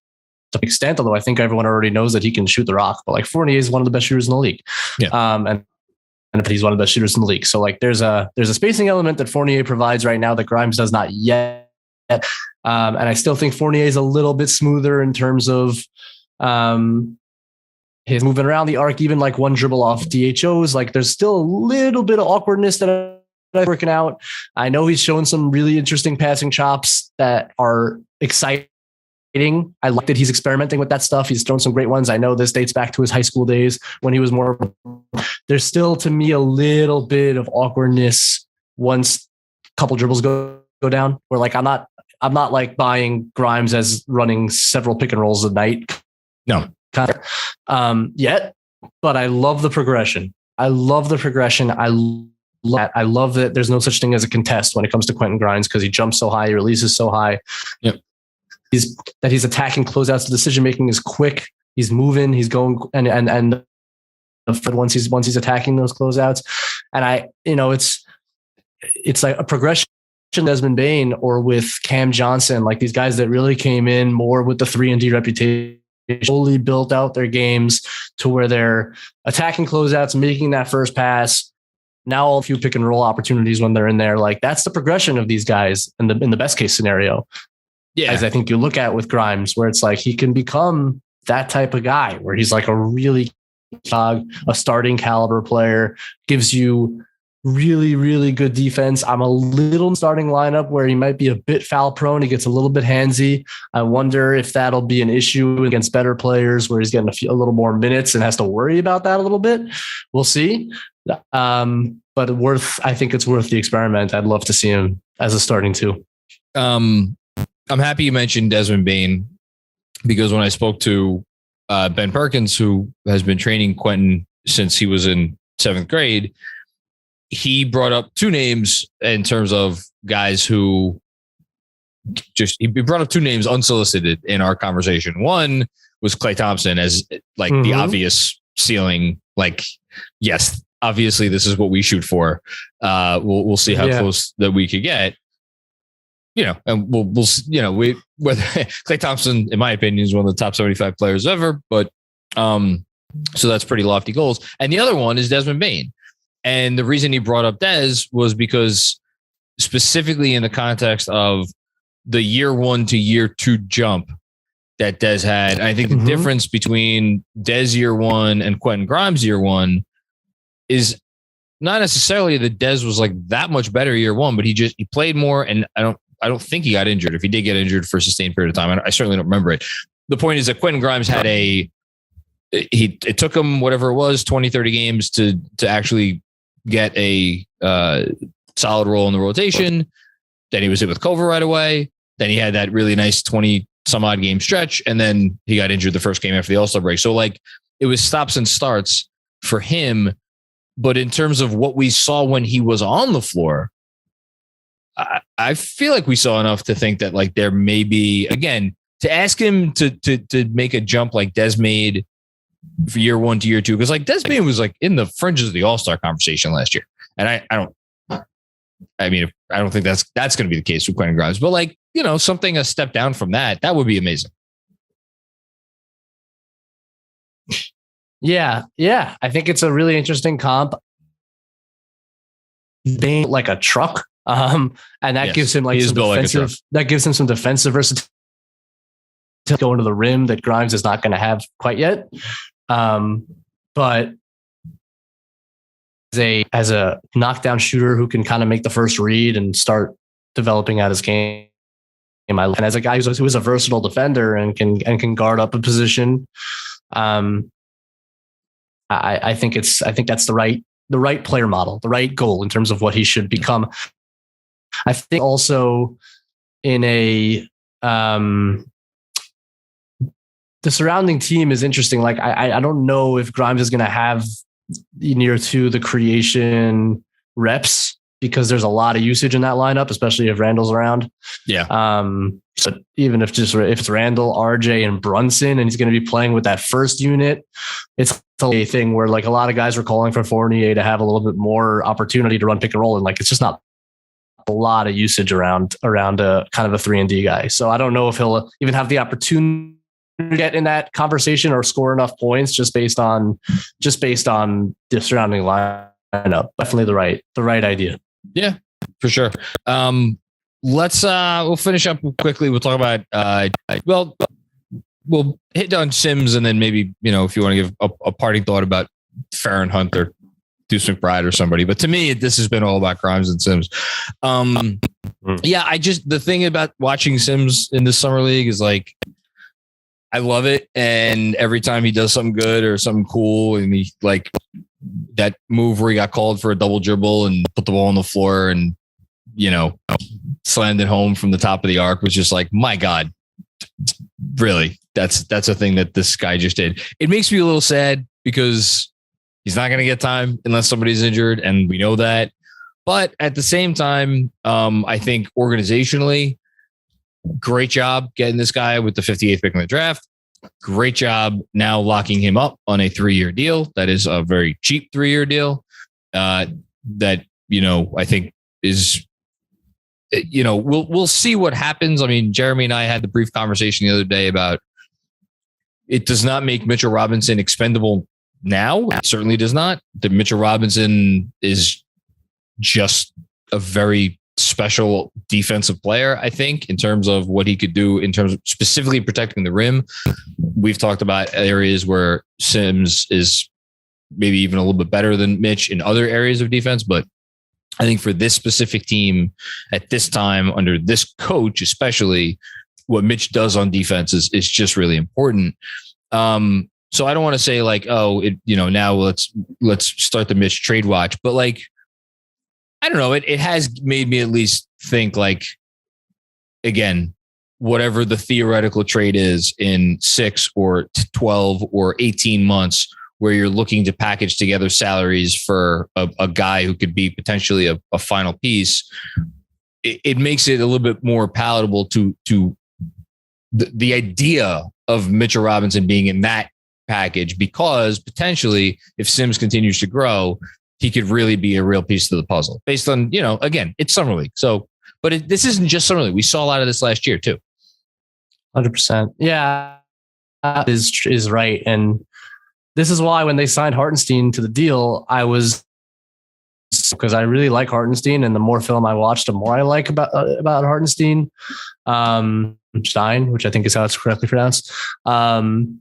an extent, although I think everyone already knows that he can shoot the rock. But like, Fournier is one of the best shooters in the league. Yeah. And he's one of the best shooters in the league. So like, there's a spacing element that Fournier provides right now that Grimes does not yet. And I still think Fournier is a little bit smoother in terms of his moving around the arc, even like one dribble off DHOs. Like, there's still a little bit of awkwardness that I'm working out. I know he's shown some really interesting passing chops that are exciting I like that he's experimenting with that stuff. He's thrown some great ones. I know this dates back to his high school days when he was more. There's still, to me, a little bit of awkwardness once a couple dribbles go down. Where like I'm not like buying Grimes as running several pick and rolls a night. No, yet. But I love the progression. I love that there's no such thing as a contest when it comes to Quentin Grimes because he jumps so high, he releases so high. Yep. He's attacking closeouts. The decision making is quick. He's moving. He's going and once he's attacking those closeouts, and it's like a progression. Desmond Bane or with Cam Johnson, like these guys that really came in more with the 3-and-D reputation, slowly built out their games to where they're attacking closeouts, making that first pass. Now a few pick and roll opportunities when they're in there. Like that's the progression of these guys in the best case scenario. Yeah. As I think you look at with Grimes, where it's like he can become that type of guy where he's like a really a starting caliber player, gives you really, really good defense. I'm a little starting lineup where he might be a bit foul prone. He gets a little bit handsy. I wonder if that'll be an issue against better players where he's getting a little more minutes and has to worry about that a little bit. We'll see. But I think it's worth the experiment. I'd love to see him as a starting two. I'm happy you mentioned Desmond Bane because when I spoke to Ben Perkins, who has been training Quentin since he was in 7th grade, he brought up two names in terms of guys who he brought up two names unsolicited in our conversation. One was Klay Thompson as like the obvious ceiling. Like, yes, obviously this is what we shoot for. We'll see how close that we could get. And we'll whether Klay Thompson, in my opinion, is one of the top 75 players ever, but so that's pretty lofty goals. And the other one is Desmond Bane. And the reason he brought up Dez was because specifically in the context of the year 1 to year 2 jump that Dez had. I think the difference between Dez year 1 and Quentin Grimes year 1 is not necessarily that Dez was like that much better year 1, but he played more. And I don't think he got injured. If he did get injured for a sustained period of time, I certainly don't remember it. The point is that Quentin Grimes had it took him whatever it was, 20, 30 games to actually get a solid role in the rotation. Then he was hit with COVID right away. Then he had that really nice 20 some odd game stretch. And then he got injured the first game after the All-Star break. So like it was stops and starts for him. But in terms of what we saw when he was on the floor, I feel like we saw enough to think that like there may be, again, to ask him to make a jump like Des made for year 1 to year 2, because like Desmond was like in the fringes of the All-Star conversation last year. And I don't think that's going to be the case with Quentin Grimes, but like, something a step down from that would be amazing. Yeah. I think it's a really interesting comp. Being like a truck. And that gives him like some defensive, some defensive versatility to go into the rim that Grimes is not going to have quite yet. But as a knockdown shooter who can kind of make the first read and start developing out his game. And as a guy who is a versatile defender and can guard up a position, I think that's the right player model, the right goal in terms of what he should become. I think also in the surrounding team is interesting. Like I don't know if Grimes is going to have near to the creation reps because there's a lot of usage in that lineup, especially if Randall's around. Yeah. So even if it's Randall, RJ, and Brunson, and he's going to be playing with that first unit, it's a thing where like a lot of guys were calling for Fournier to have a little bit more opportunity to run pick and roll, and like it's just not a lot of usage around a kind of a 3-and-D guy. So I don't know if he'll even have the opportunity to get in that conversation or score enough points just based on the surrounding lineup. Definitely the right idea. Yeah, for sure. We'll finish up quickly. We'll talk about we'll hit on Sims, and then maybe if you want to give a parting thought about Farron Hunt or Deuce McBride or somebody. But to me, this has been all about Grimes and Sims. Yeah, the thing about watching Sims in this summer league is like I love it. And every time he does something good or something cool, and he like that move where he got called for a double dribble and put the ball on the floor and, slammed it home from the top of the arc was just like, my God, really? That's a thing that this guy just did. It makes me a little sad because he's not going to get time unless somebody's injured. And we know that. But at the same time, I think organizationally, great job getting this guy with the 58th pick in the draft. Great job now locking him up on a 3-year deal. That is a very cheap 3-year deal. That, I think is, we'll see what happens. I mean, Jeremy and I had the brief conversation the other day about it does not make Mitchell Robinson expendable now. It certainly does not. The Mitchell Robinson is just a very special defensive player, I think, in terms of what he could do in terms of specifically protecting the rim. We've talked about areas where Sims is maybe even a little bit better than Mitch in other areas of defense, but I think for this specific team at this time under this coach, especially what Mitch does on defense is just really important. So I don't want to say like, now let's start the Mitch trade watch, but like, I don't know. It has made me at least think like, again, whatever the theoretical trade is in 6 or 12 or 18 months, where you're looking to package together salaries for a guy who could be potentially a final piece, it makes it a little bit more palatable to the idea of Mitchell Robinson being in that package, because potentially if Sims continues to grow, he could really be a real piece to the puzzle based on, again, it's summer league. So, but this isn't just summer league. We saw a lot of this last year too. 100%. Yeah, is right. And this is why when they signed Hartenstein to the deal, because I really like Hartenstein, and the more film I watched, the more I like about Hartenstein, Stein, which I think is how it's correctly pronounced. And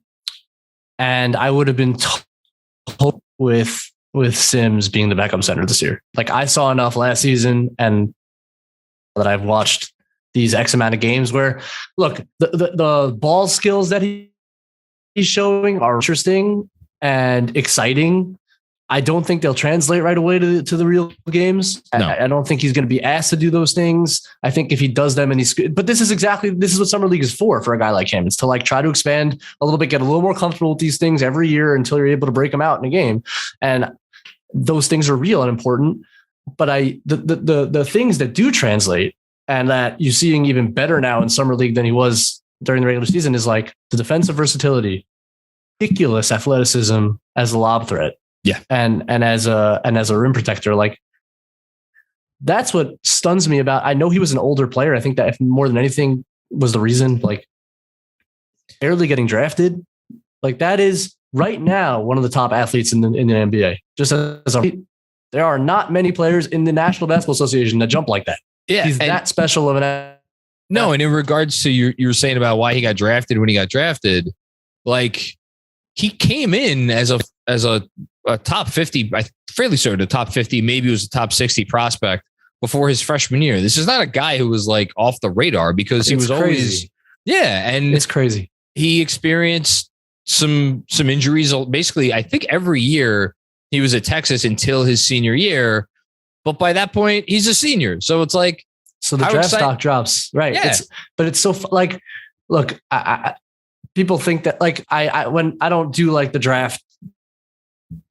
I would have been told with Sims being the backup center this year. Like, I saw enough last season, and that I've watched these X amount of games where, look, the ball skills that he's showing are interesting and exciting. I don't think they'll translate right away to the real games. No. I don't think he's going to be asked to do those things. I think if he does them but this is what Summer League is for a guy like him. It's to like try to expand a little bit, get a little more comfortable with these things every year until you're able to break them out in a game. And those things are real and important. But the things that do translate, and that you're seeing even better now in Summer League than he was during the regular season, is like the defensive versatility, ridiculous athleticism as a lob threat. Yeah. And as a rim protector, like, that's what stuns me about. I know he was an older player. I think that if more than anything was the reason, like, barely getting drafted, like, that is right now one of the top athletes in the NBA. There are not many players in the National Basketball Association that jump like that. Yeah. He's that special of an athlete. No. And in regards to you were saying about why he got drafted when he got drafted, like, he came in as a top 50, fairly certain, a top 50, maybe it was a top 60 prospect before his freshman year. This is not a guy who was like off the radar, because he was always, and it's crazy. He experienced some injuries. Basically, I think every year he was at Texas until his senior year. But by that point, he's a senior. So it's like, so the draft stock drops. Right. Yeah. It's so like, look, people think that like when I don't do like the draft,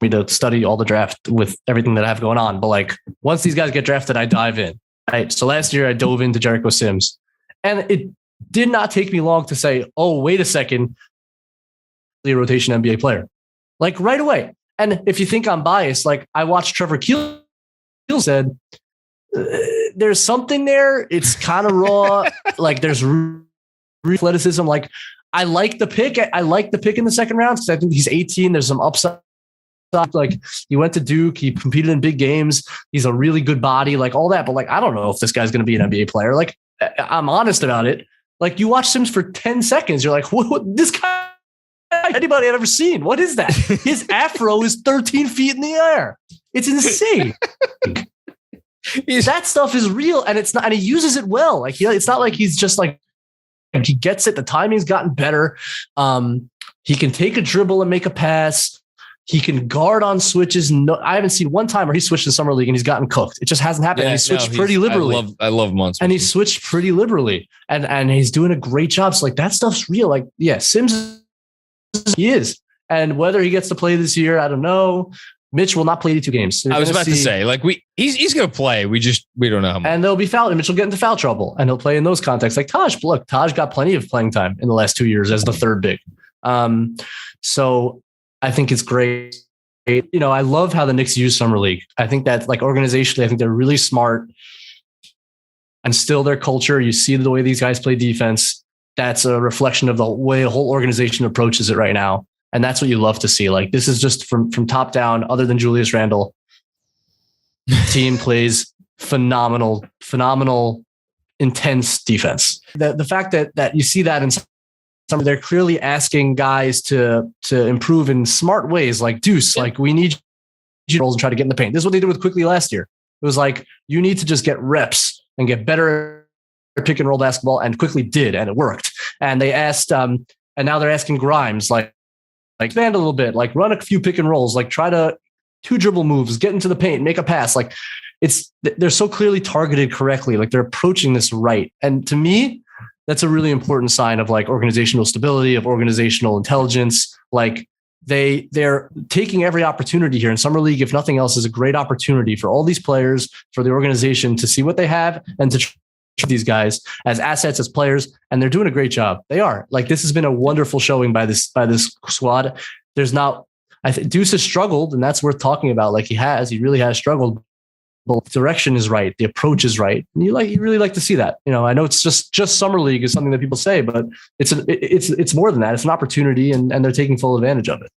me to study all the draft with everything that I have going on. But like, once these guys get drafted, I dive in. Right. So last year I dove into Jericho Sims, and it did not take me long to say, oh, wait a second, a rotation NBA player, like right away. And if you think I'm biased, like, I watched Trevor Keel said, there's something there. It's kind of raw. Like, there's athleticism. Like, I like the pick. I like the pick in the second round because I think he's 18. There's some upside. Like, he went to Duke. He competed in big games. He's a really good body, like all that. But like, I don't know if this guy's going to be an NBA player. Like, I'm honest about it. Like, you watch Sims for 10 seconds. You're like, what this guy, anybody I've ever seen? What is that? His afro is 13 feet in the air. It's insane. That stuff is real, and it's not, and he uses it well. Like, it's not like he's just like he gets it. The timing's gotten better. He can take a dribble and make a pass. He can guard on switches. No, I haven't seen one time where he switched in summer league and he's gotten cooked. It just hasn't happened. Yeah, and he switched pretty liberally. I love Munson. And he switched pretty liberally. And he's doing a great job. So like that stuff's real. Like, yeah, Sims, he is. And whether he gets to play this year, I don't know. Mitch will not play 82 games. So I was about to say, like, he's going to play. We don't know how much. And there'll be foul. And Mitch will get into foul trouble. And he'll play in those contexts. Like Taj, look, Taj got plenty of playing time in the last 2 years as the third big. So I think it's great. I love how the Knicks use summer league. I think that like organizationally, I think they're really smart and still their culture. You see the way these guys play defense. That's a reflection of the way a whole organization approaches it right now. And that's what you love to see. Like this is just from top down, other than Julius Randle, team plays phenomenal, intense defense. The fact that you see that in some, they're clearly asking guys to improve in smart ways, like Deuce, like we need you to try to get in the paint. This is what they did with Quickly last year. It was like, you need to just get reps and get better at pick and roll basketball, and Quickly did, and it worked. And they asked, and now they're asking Grimes, like expand a little bit, like run a few pick and rolls, like try to 2 dribble moves, get into the paint, make a pass. Like they're so clearly targeted correctly. Like they're approaching this right. And to me, that's a really important sign of like organizational stability, of organizational intelligence. Like they're taking every opportunity here in summer league. If nothing else, is a great opportunity for all these players, for the organization to see what they have and to treat these guys as assets, as players. And they're doing a great job. They are. Like this has been a wonderful showing by this squad. I think Deuce has struggled, and that's worth talking about. Like he really has struggled. But the direction is right. The approach is right. And you really like to see that. I know it's just summer league is something that people say, but it's more than that. It's an opportunity, and they're taking full advantage of it.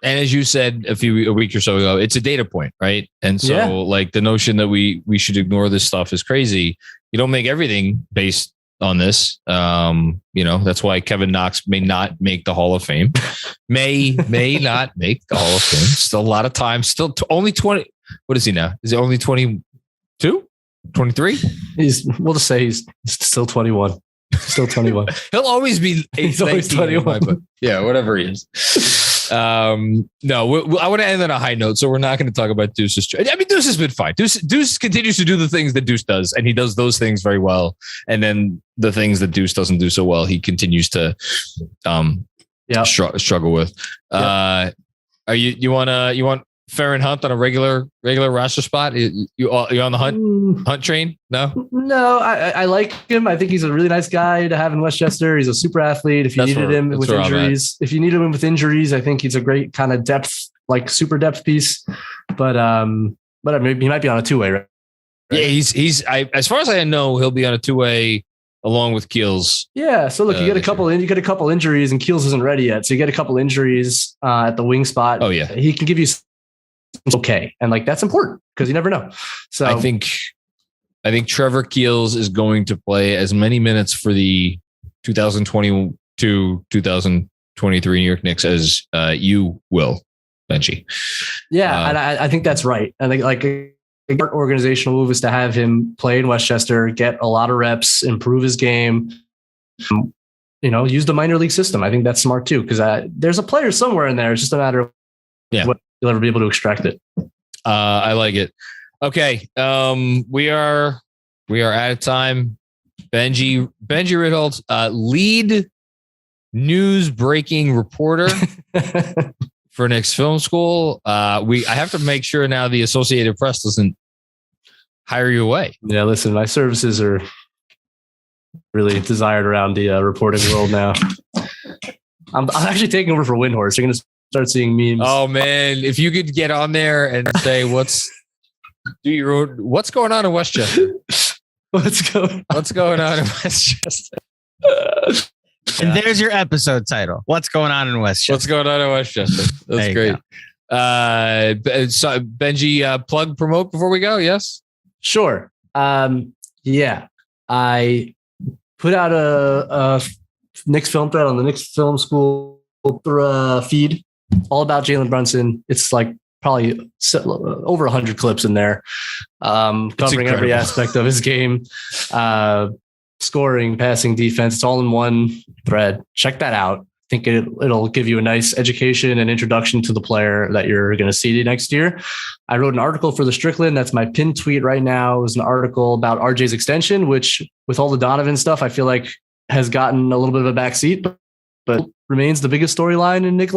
And as you said a week or so ago, it's a data point, right? And so like the notion that we should ignore this stuff is crazy. You don't make everything based on this. That's why Kevin Knox may not make the Hall of Fame. May not make the Hall of Fame. Still a lot of time. Still only 20. What is he now? Is it only 22? 23? We'll just say he's still 21. Still 21. He'll always be. He's always 21. Yeah, whatever he is. No, I want to end on a high note, so we're not going to talk about Deuce's. Deuce has been fine. Deuce continues to do the things that Deuce does, and he does those things very well. And then the things that Deuce doesn't do so well, he continues to struggle with. Are you want Farron Hunt on a regular roster spot? You on the Hunt train? No, I like him. I think he's a really nice guy to have in Westchester. He's a super athlete. If you needed him with injuries, I think he's a great kind of depth, like super depth piece. But maybe he might be on a 2-way, right? Yeah, he's as far as I know, he'll be on a 2-way along with Keels. Yeah. So look, you get a couple injuries, and Keels isn't ready yet. So you get a couple injuries at the wing spot. Oh yeah, he can give you okay, and like that's important because you never know. So I think Trevor Keels is going to play as many minutes for the 2022-2023 New York Knicks as you will, Benjy. Yeah, and I think that's right. I think like a organizational move is to have him play in Westchester, get a lot of reps, improve his game. Use the minor league system. I think that's smart too, because there's a player somewhere in there. It's just a matter of what you'll ever be able to extract it. I like it. Okay. We are out of time. Benjy Ritholtz, lead news breaking reporter for Knicks Film School. I have to make sure now the Associated Press doesn't hire you away. Yeah, listen, my services are really desired around the reporting world now. I'm actually taking over for Windhorse. You're going to start seeing memes. Oh man, if you could get on there and say what's going on in Westchester? What's going on in Westchester? And there's your episode title. What's going on in Westchester? What's going on in Westchester? That's great. So Benjy, plug, promote before we go. Yes, sure. Yeah, I put out a Knicks film thread on the Knicks Film School feed, all about Jalen Brunson. It's like probably over 100 clips in there, covering every aspect of his game. scoring, passing, defense. It's all in one thread. Check that out. I think it'll give you a nice education and introduction to the player that you're going to see next year. I wrote an article for the Strickland. That's my pinned tweet right now. It was an article about RJ's extension, which with all the Donovan stuff, I feel like has gotten a little bit of a backseat, but remains the biggest storyline in Knicks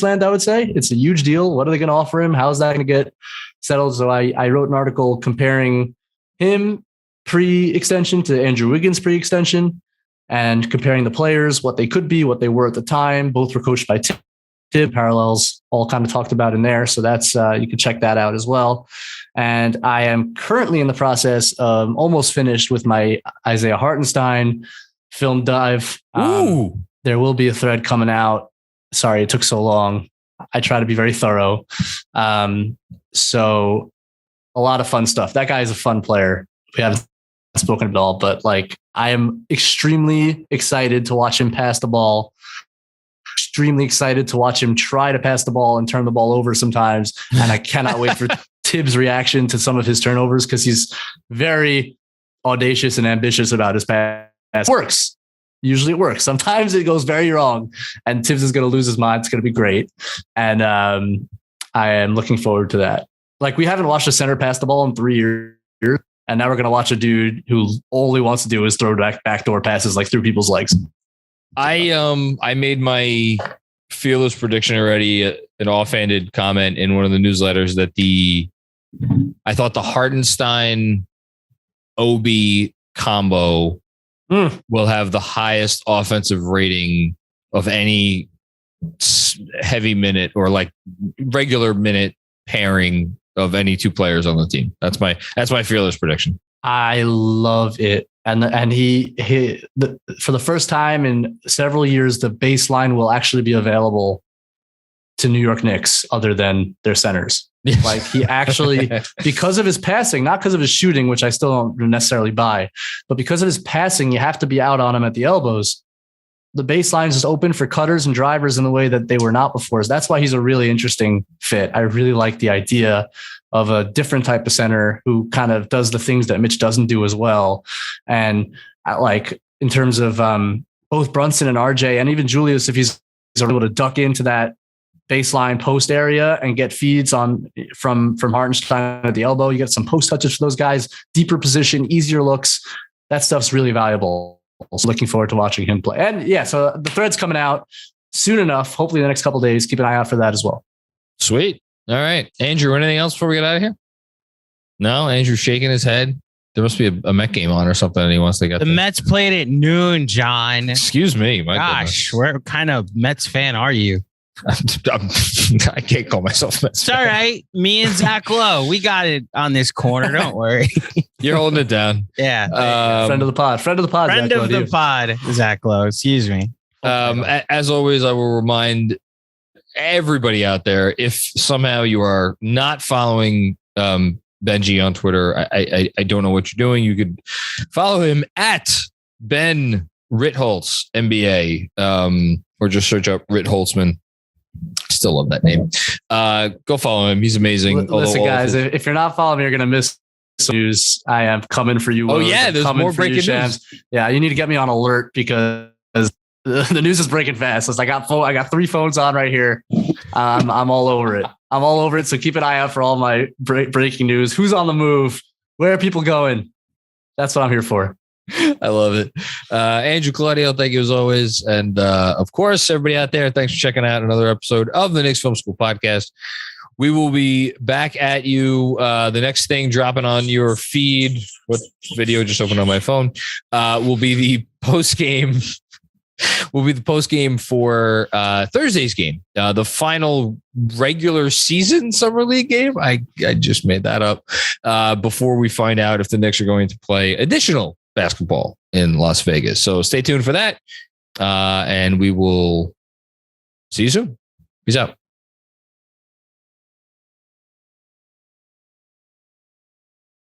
land, I would say. It's a huge deal. What are they going to offer him? How is that going to get settled? So I wrote an article comparing him pre-extension to Andrew Wiggins pre-extension, and comparing the players, what they could be, what they were at the time. Both were coached by Tim. Parallels all kind of talked about in there. So that's, you can check that out as well. And I am currently in the process of almost finished with my Isaiah Hartenstein film dive. There will be a thread coming out. Sorry, it took so long. I try to be very thorough. So a lot of fun stuff. That guy is a fun player. We haven't spoken at all, but like, I am extremely excited to watch him pass the ball. Extremely excited to watch him try to pass the ball and turn the ball over sometimes. And I cannot wait for Tibbs' reaction to some of his turnovers, because he's very audacious and ambitious about his pass. Works. Usually it works. Sometimes it goes very wrong, and Tibbs is going to lose his mind. It's going to be great. And I am looking forward to that. Like, we haven't watched a center pass the ball in 3 years. And now we're going to watch a dude who all he wants to do is throw backdoor passes like through people's legs. I made my fearless prediction already, an offhanded comment in one of the newsletters that I thought the Hartenstein Obi combo will have the highest offensive rating of any heavy minute or like regular minute pairing of any two players on the team. That's my fearless prediction. I love it. And he for the first time in several years, the baseline will actually be available to New York Knicks other than their centers. Like, he actually, because of his passing, not because of his shooting, which I still don't necessarily buy, but because of his passing, you have to be out on him at the elbows. The baseline is just open for cutters and drivers in the way that they were not before. So that's why he's a really interesting fit. I really like the idea of a different type of center who kind of does the things that Mitch doesn't do as well. And like, in terms of both Brunson and RJ, and even Julius, if he's able to duck into that baseline post area and get feeds from Hartenstein at the elbow, you get some post touches for those guys, deeper position, easier looks. That stuff's really valuable. So looking forward to watching him play. And yeah, so the thread's coming out soon enough. Hopefully the next couple of days. Keep an eye out for that as well. Sweet. All right. Andrew, anything else before we get out of here? No, Andrew's shaking his head. There must be a Met game on or something and he wants to get the Mets played at noon, John. Excuse me. Gosh, what kind of Mets fan are you? I can't call myself Mets. It's all right. Me and Zach Lowe, we got it on this corner. Don't worry. You're holding it down. Yeah. Friend of the pod. Friend of the pod, Zach Lowe. Excuse me. As always, I will remind everybody out there, if somehow you are not following Benjy on Twitter, I don't know what you're doing. You could follow him at Ben Ritholtz NBA, or just search up Ritholtzman. Still love that name. Go follow him. He's amazing. Listen, guys, if you're not following me, you're going to miss some news. I am coming for you. Oh, yeah. There's more breaking news. Yeah. You need to get me on alert because the news is breaking fast. I got 3 phones on right here. I'm all over it. So keep an eye out for all my breaking news. Who's on the move? Where are people going? That's what I'm here for. I love it. Andrew, Claudio, thank you as always. And of course, everybody out there, thanks for checking out another episode of the Knicks Film School podcast. We will be back at you. The next thing dropping on your feed, what video just opened on my phone, will be the post game. Will be the post game for Thursday's game, the final regular season summer league game. I just made that up before we find out if the Knicks are going to play additional basketball in Las Vegas. So stay tuned for that, and we will see you soon. Peace out.